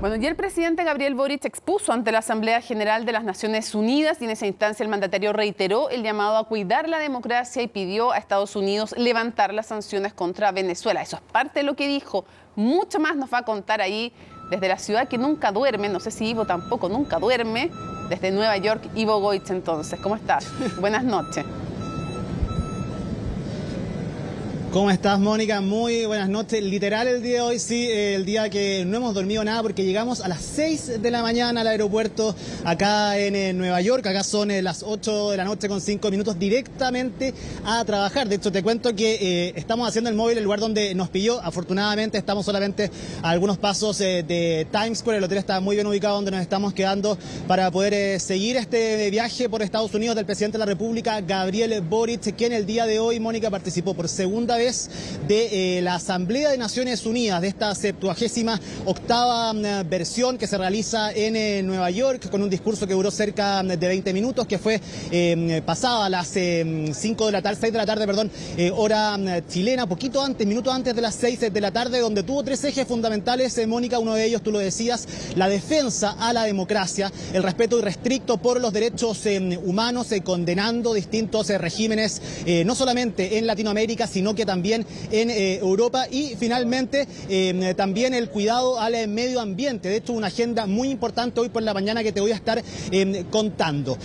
Bueno, ya el presidente Gabriel Boric expuso ante la Asamblea General de las Naciones Unidas y en esa instancia el mandatario reiteró el llamado a cuidar la democracia y pidió a Estados Unidos levantar las sanciones contra Venezuela. Eso es parte de lo que dijo. Mucho más nos va a contar ahí desde la ciudad que nunca duerme. No sé si Ivo tampoco nunca duerme. Desde Nueva York, Ivo Goich entonces. ¿Cómo estás? Buenas noches. ¿Cómo estás, Mónica? Muy buenas noches. Literal el día de hoy, sí, el día que no hemos dormido nada porque llegamos a las 6 de la mañana al aeropuerto acá en Nueva York. Acá son las 8 de la noche con 5 minutos directamente a trabajar. De hecho, te cuento que estamos haciendo el móvil en el lugar donde nos pilló. Afortunadamente estamos solamente a algunos pasos de Times Square. El hotel está muy bien ubicado donde nos estamos quedando para poder seguir este viaje por Estados Unidos del presidente de la República, Gabriel Boric, que en el día de hoy, Mónica, participó por segunda vez de la Asamblea de Naciones Unidas, de esta 78ª versión que se realiza en Nueva York, con un discurso que duró cerca de 20 minutos, que fue pasada a las 6 de la tarde, hora chilena, minutos antes de las 6 de la tarde, donde tuvo tres ejes fundamentales, Mónica. Uno de ellos, tú lo decías, la defensa a la democracia, el respeto irrestricto por los derechos humanos, condenando distintos regímenes, no solamente en Latinoamérica, sino que también en Europa, y finalmente también el cuidado al medio ambiente. De hecho, una agenda muy importante hoy por la mañana que te voy a estar contando.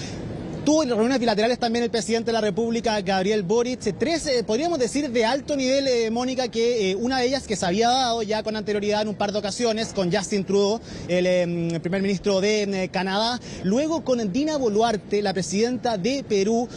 Tuvo en reuniones bilaterales también el presidente de la República, Gabriel Boric, tres, podríamos decir, de alto nivel, Mónica, que una de ellas que se había dado ya con anterioridad en un par de ocasiones con Justin Trudeau, el primer ministro de Canadá, luego con Dina Boluarte, la presidenta de Perú.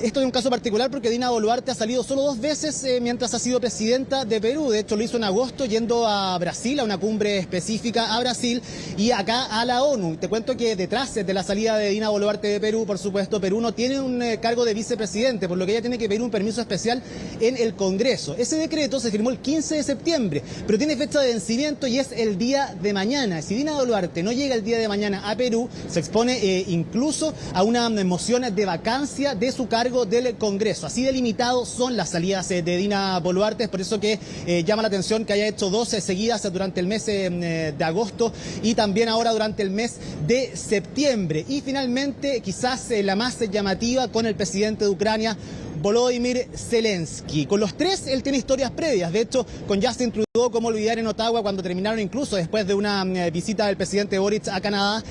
Esto es un caso particular porque Dina Boluarte ha salido solo 2 veces mientras ha sido presidenta de Perú. De hecho, lo hizo en agosto yendo a Brasil, a una cumbre específica a Brasil, y acá a la ONU. Te cuento que detrás de la salida de Dina Boluarte de Perú, por supuesto, Perú no tiene un cargo de vicepresidente, por lo que ella tiene que pedir un permiso especial en el Congreso. Ese decreto se firmó el 15 de septiembre, pero tiene fecha de vencimiento y es el día de mañana. Si Dina Boluarte no llega el día de mañana a Perú, se expone incluso a una moción de vacancia de su cargo del Congreso. Así delimitados son las salidas de Dina Boluarte. Es por eso que llama la atención que haya hecho 12 seguidas durante el mes de agosto y también ahora durante el mes de septiembre. Y finalmente, quizás la más llamativa, con el presidente de Ucrania, Volodymyr Zelensky. Con los tres él tiene historias previas. De hecho, con Justin Trudeau, como olvidar, en Ottawa, cuando terminaron incluso después de una visita del presidente Boric a Canadá,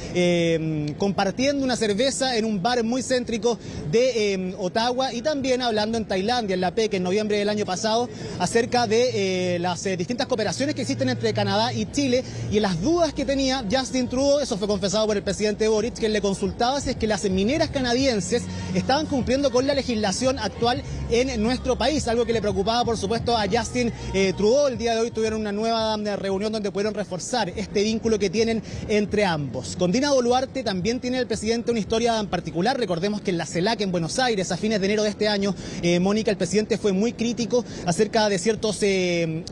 compartiendo una cerveza en un bar muy céntrico de Ottawa, y también hablando en Tailandia, en la PEC, en noviembre del año pasado, acerca de las distintas cooperaciones que existen entre Canadá y Chile, y en las dudas que tenía Justin Trudeau. Eso fue confesado por el presidente Boric, que le consultaba si es que las mineras canadienses estaban cumpliendo con la legislación actual en nuestro país, algo que le preocupaba, por supuesto, a Justin Trudeau. El día de hoy tuvieron una nueva reunión donde pudieron reforzar este vínculo que tienen entre ambos. Con Dina Boluarte también tiene el presidente una historia en particular. Recordemos que en la CELAC en Buenos Aires, a fines de enero de este año, Mónica, el presidente fue muy crítico acerca de ciertos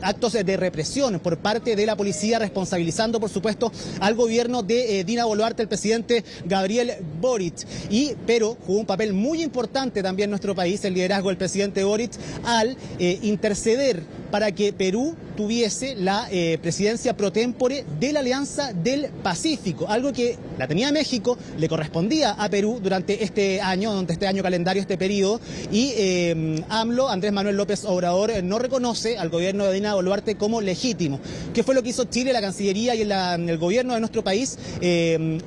actos de represión por parte de la policía, responsabilizando, por supuesto, al gobierno de Dina Boluarte, el presidente Gabriel Boric. Pero jugó un papel muy importante también en nuestro país el liderazgo del presidente Boric al interceder para que Perú tuviese la presidencia pro tempore de la Alianza del Pacífico, algo que la tenía México, le correspondía a Perú durante este año calendario, este periodo, y AMLO, Andrés Manuel López Obrador, no reconoce al gobierno de Dina Boluarte como legítimo. ¿Qué fue lo que hizo Chile, la Cancillería y el gobierno de nuestro país?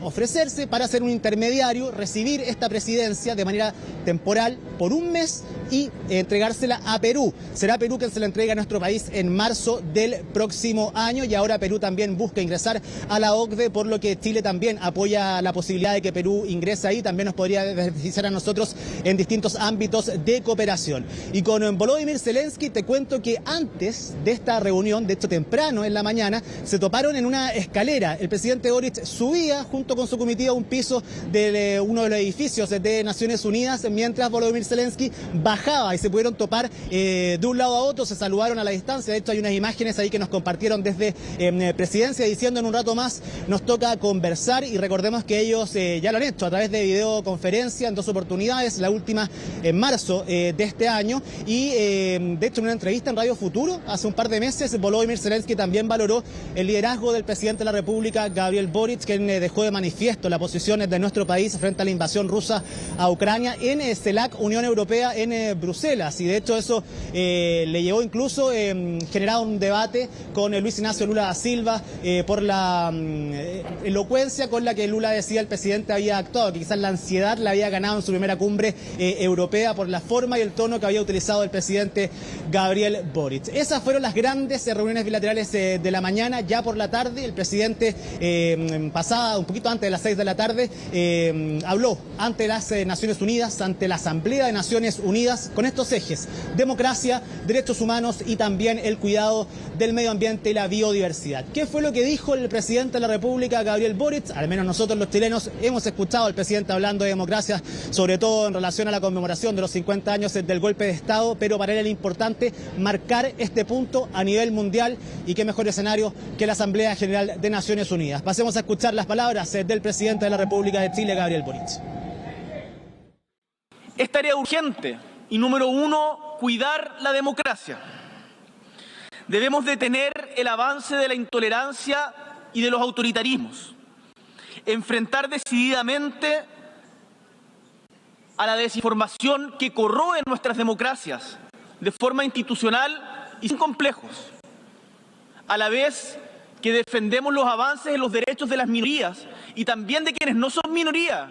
Ofrecerse para ser un intermediario, recibir esta presidencia de manera temporal por un mes y entregársela a Perú. Será Perú quien se la entrega a nuestro país en marzo del próximo año, y ahora Perú también busca ingresar a la OCDE, por lo que Chile también apoya la posibilidad de que Perú ingrese ahí. También nos podría beneficiar a nosotros en distintos ámbitos de cooperación. Y con Volodymyr Zelensky te cuento que antes de esta reunión, de hecho temprano en la mañana, se toparon en una escalera. El presidente Boric subía junto con su comitiva a un piso de uno de los edificios de Naciones Unidas, mientras Volodymyr Zelensky bajaba, y se pudieron topar de un lado a otro. Se saludaron a la distancia. De hecho, hay unas imágenes ahí que nos compartieron desde Presidencia diciendo en un rato más nos toca conversar, y recordemos que ellos ya lo han hecho a través de videoconferencia en 2 oportunidades, la última en marzo de este año, y de hecho en una entrevista en Radio Futuro hace un par de meses Volodymyr Zelensky también valoró el liderazgo del presidente de la República, Gabriel Boric, quien dejó de manifiesto las posiciones de nuestro país frente a la invasión rusa a Ucrania en CELAC, Unión Europea, en Bruselas, y de hecho eso le llevó incluso generar un debate con Luis Ignacio Lula da Silva por la elocuencia con la que Lula decía el presidente había actuado, que quizás la ansiedad la había ganado en su primera cumbre europea por la forma y el tono que había utilizado el presidente Gabriel Boric. Esas fueron las grandes reuniones bilaterales de la mañana. Ya por la tarde el presidente, pasada un poquito antes de las 6 de la tarde, habló ante las Naciones Unidas, ante la Asamblea de Naciones Unidas, con estos ejes: democracia, derechos humanos y también el cuidado del medio ambiente y la biodiversidad. ¿Qué fue lo que dijo el presidente de la República, Gabriel Boric? Al menos nosotros los chilenos hemos escuchado al presidente hablando de democracia, sobre todo en relación a la conmemoración de los 50 años del golpe de Estado, pero para él era importante marcar este punto a nivel mundial, y qué mejor escenario que la Asamblea General de Naciones Unidas. Pasemos a escuchar las palabras del presidente de la República de Chile, Gabriel Boric. Es tarea urgente y número 1, cuidar la democracia. Debemos detener el avance de la intolerancia y de los autoritarismos, enfrentar decididamente a la desinformación que corroe nuestras democracias de forma institucional y sin complejos, a la vez que defendemos los avances en los derechos de las minorías y también de quienes no son minorías,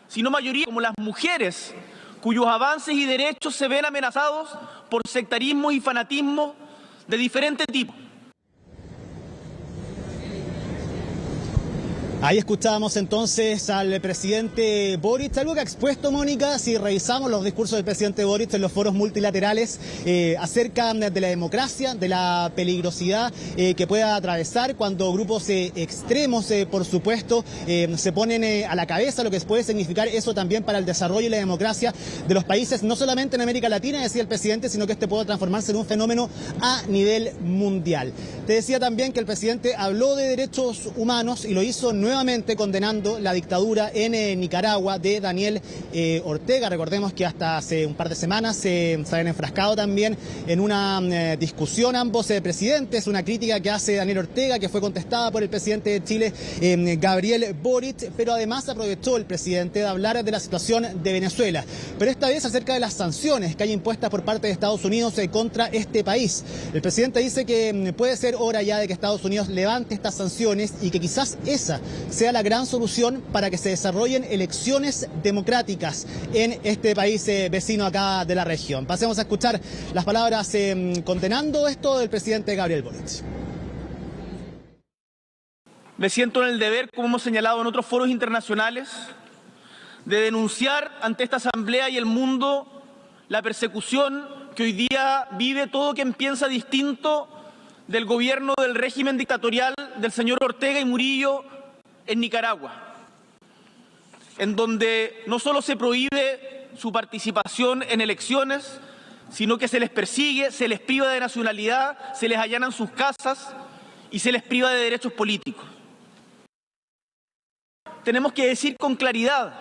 sino mayoría, como las mujeres, cuyos avances y derechos se ven amenazados por sectarismo y fanatismo de diferente tipo. Ahí escuchábamos entonces al presidente Boric, algo que ha expuesto, Mónica, si revisamos los discursos del presidente Boric en los foros multilaterales, acerca de la democracia, de la peligrosidad que pueda atravesar cuando grupos extremos, por supuesto, se ponen a la cabeza, lo que puede significar eso también para el desarrollo y la democracia de los países, no solamente en América Latina, decía el presidente, sino que este puede transformarse en un fenómeno a nivel mundial. Te decía también que el presidente habló de derechos humanos y lo hizo nuevamente condenando la dictadura en Nicaragua de Daniel Ortega. Recordemos que hasta hace un par de semanas se habían enfrascado también en una discusión ambos presidentes, una crítica que hace Daniel Ortega, que fue contestada por el presidente de Chile, Gabriel Boric, pero además aprovechó el presidente de hablar de la situación de Venezuela, pero esta vez acerca de las sanciones que hay impuestas por parte de Estados Unidos contra este país. El presidente dice que puede ser hora ya de que Estados Unidos levante estas sanciones y que quizás esa sea la gran solución para que se desarrollen elecciones democráticas en este país vecino acá de la región. Pasemos a escuchar las palabras condenando esto del presidente Gabriel Boric. Me siento en el deber, como hemos señalado en otros foros internacionales, de denunciar ante esta Asamblea y el mundo la persecución que hoy día vive todo quien piensa distinto del gobierno del régimen dictatorial del señor Ortega y Murillo en Nicaragua, en donde no solo se prohíbe su participación en elecciones, sino que se les persigue, se les priva de nacionalidad, se les allanan sus casas y se les priva de derechos políticos. Tenemos que decir con claridad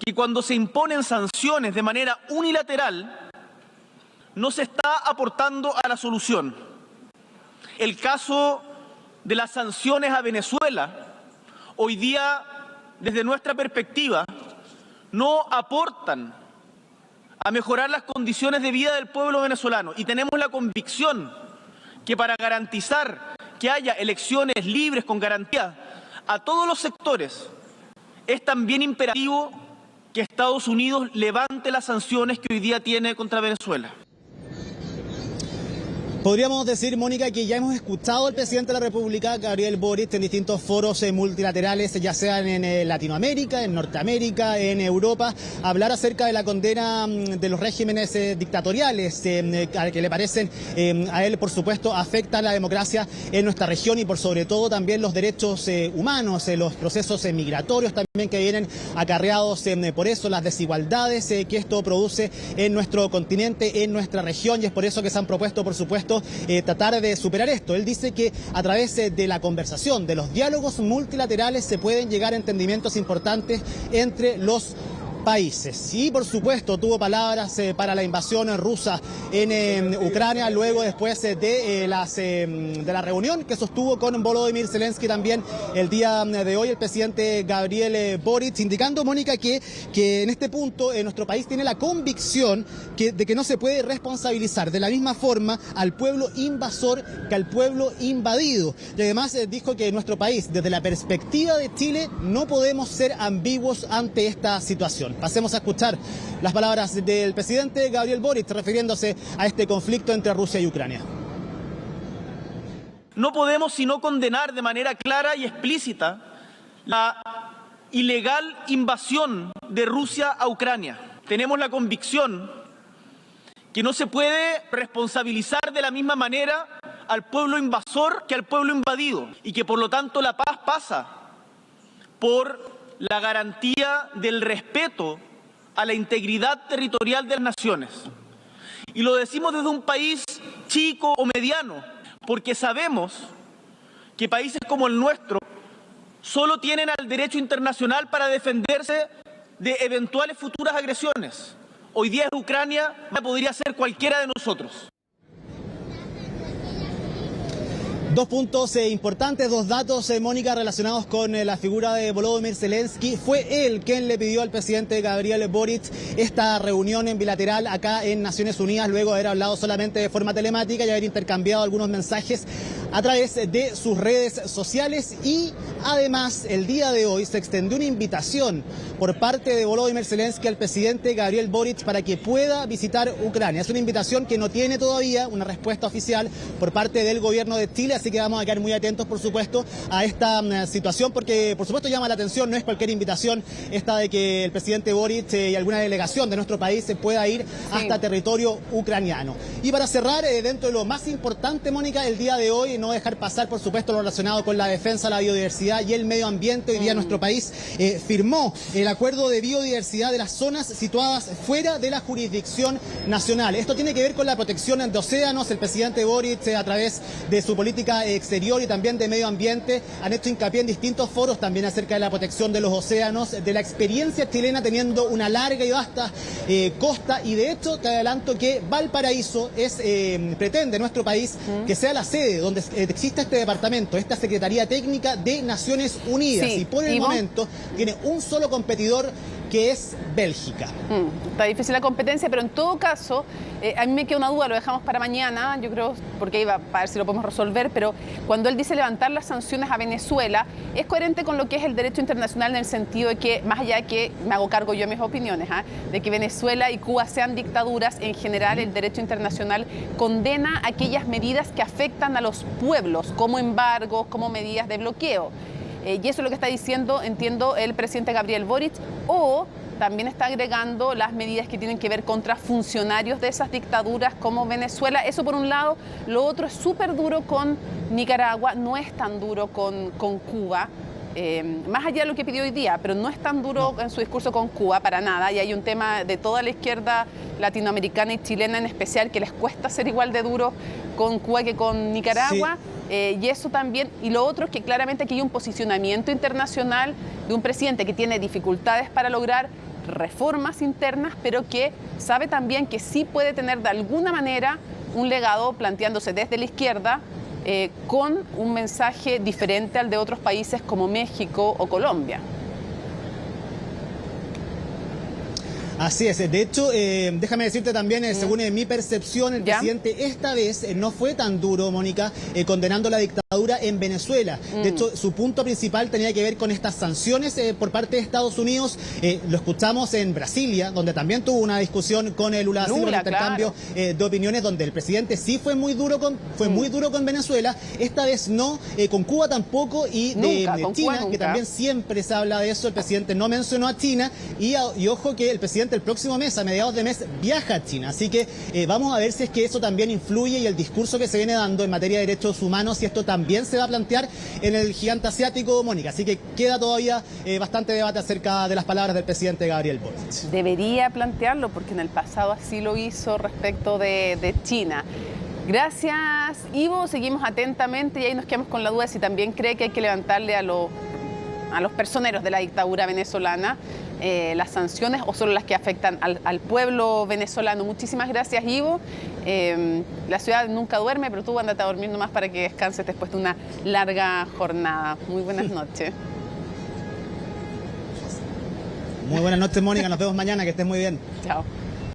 que cuando se imponen sanciones de manera unilateral, no se está aportando a la solución. El caso de las sanciones a Venezuela, hoy día, desde nuestra perspectiva, no aportan a mejorar las condiciones de vida del pueblo venezolano, y tenemos la convicción que para garantizar que haya elecciones libres con garantía a todos los sectores, es también imperativo que Estados Unidos levante las sanciones que hoy día tiene contra Venezuela. Podríamos decir, Mónica, que ya hemos escuchado al presidente de la República, Gabriel Boric, en distintos foros multilaterales, ya sean en Latinoamérica, en Norteamérica, en Europa, hablar acerca de la condena de los regímenes dictatoriales, al que le parecen a él, por supuesto, afectan la democracia en nuestra región y por sobre todo también los derechos humanos, los procesos migratorios también que vienen acarreados por eso, las desigualdades que esto produce en nuestro continente, en nuestra región, y es por eso que se han propuesto, por supuesto, supuesto, tratar de superar esto. Él dice que a través de la conversación, de los diálogos multilaterales, se pueden llegar a entendimientos importantes entre los países. Y por supuesto tuvo palabras para la invasión rusa en Ucrania, luego después de la reunión que sostuvo con Volodymyr Zelensky también el día de hoy el presidente Gabriel Boric, indicando, Mónica, que en este punto nuestro país tiene la convicción de que no se puede responsabilizar de la misma forma al pueblo invasor que al pueblo invadido. Y además dijo que nuestro país, desde la perspectiva de Chile, no podemos ser ambiguos ante esta situación. Pasemos a escuchar las palabras del presidente Gabriel Boric refiriéndose a este conflicto entre Rusia y Ucrania. No podemos sino condenar de manera clara y explícita la ilegal invasión de Rusia a Ucrania. Tenemos la convicción que no se puede responsabilizar de la misma manera al pueblo invasor que al pueblo invadido y que por lo tanto la paz pasa por la garantía del respeto a la integridad territorial de las naciones. Y lo decimos desde un país chico o mediano, porque sabemos que países como el nuestro solo tienen al derecho internacional para defenderse de eventuales futuras agresiones. Hoy día es Ucrania, podría ser cualquiera de nosotros. Dos puntos importantes, dos datos, Mónica, relacionados con la figura de Volodymyr Zelensky. Fue él quien le pidió al presidente Gabriel Boric esta reunión en bilateral acá en Naciones Unidas, luego de haber hablado solamente de forma telemática y haber intercambiado algunos mensajes a través de sus redes sociales. Y además, el día de hoy se extendió una invitación por parte de Volodymyr Zelensky al presidente Gabriel Boric para que pueda visitar Ucrania. Es una invitación que no tiene todavía una respuesta oficial por parte del gobierno de Chile, así que vamos a quedar muy atentos, por supuesto, a esta situación, porque por supuesto llama la atención, no es cualquier invitación esta de que el presidente Boric y alguna delegación de nuestro país se pueda ir hasta territorio ucraniano. Y para cerrar, dentro de lo más importante, Mónica, el día de hoy, no dejar pasar, por supuesto, lo relacionado con la defensa, la biodiversidad y el medio ambiente. Hoy día nuestro país firmó el acuerdo de biodiversidad de las zonas situadas fuera de la jurisdicción nacional. Esto tiene que ver con la protección de océanos. El presidente Boric, a través de su política exterior y también de medio ambiente, han hecho hincapié en distintos foros también acerca de la protección de los océanos, de la experiencia chilena teniendo una larga y vasta costa, y de hecho te adelanto que Valparaíso pretende nuestro país que sea la sede donde exista este departamento, esta Secretaría Técnica de Naciones Unidas, y por el momento tiene un solo competidor, que es Bélgica. Está difícil la competencia, pero en todo caso, a mí me queda una duda, lo dejamos para mañana, yo creo, porque iba para ver si lo podemos resolver, pero cuando él dice levantar las sanciones a Venezuela, es coherente con lo que es el derecho internacional, en el sentido de que, más allá de que me hago cargo yo de mis opiniones, de que Venezuela y Cuba sean dictaduras, en general el derecho internacional condena aquellas medidas que afectan a los pueblos, como embargos, como medidas de bloqueo. Y eso es lo que está diciendo, entiendo, el presidente Gabriel Boric, o también está agregando las medidas que tienen que ver contra funcionarios de esas dictaduras como Venezuela. Eso por un lado. Lo otro es súper duro con Nicaragua, no es tan duro con Cuba. Más allá de lo que pidió hoy día, pero no es tan duro en su discurso con Cuba, para nada. Y hay un tema de toda la izquierda latinoamericana y chilena en especial, que les cuesta ser igual de duro con Cuba que con Nicaragua. Y eso también. Y lo otro es que claramente aquí hay un posicionamiento internacional de un presidente que tiene dificultades para lograr reformas internas, pero que sabe también que sí puede tener de alguna manera un legado planteándose desde la izquierda, con un mensaje diferente al de otros países como México o Colombia. Así es. De hecho, déjame decirte también, según mi percepción, el presidente esta vez no fue tan duro, Mónica, condenando la dictadura en Venezuela. De hecho, su punto principal tenía que ver con estas sanciones por parte de Estados Unidos. Lo escuchamos en Brasilia, donde también tuvo una discusión con el Lula, un intercambio de opiniones, donde el presidente sí fue muy duro con Venezuela. Esta vez no, con Cuba tampoco, y de China, que también siempre se habla de eso. El presidente no mencionó a China, y ojo que el presidente el próximo mes, a mediados de mes, viaja a China. Así que vamos a ver si es que eso también influye, y el discurso que se viene dando en materia de derechos humanos, si esto también se va a plantear en el gigante asiático, Mónica. Así que queda todavía bastante debate acerca de las palabras del presidente Gabriel Boric. Debería plantearlo, porque en el pasado así lo hizo respecto de China. Gracias, Ivo. Seguimos atentamente y ahí nos quedamos con la duda de si también cree que hay que levantarle a los personeros de la dictadura venezolana las sanciones o solo las que afectan al pueblo venezolano. Muchísimas gracias, Ivo. La ciudad nunca duerme, pero tú ándate a dormir nomás para que descanses después de una larga jornada. Muy buenas noches. Muy buenas noches, Mónica. Nos vemos mañana. Que estés muy bien. Chao.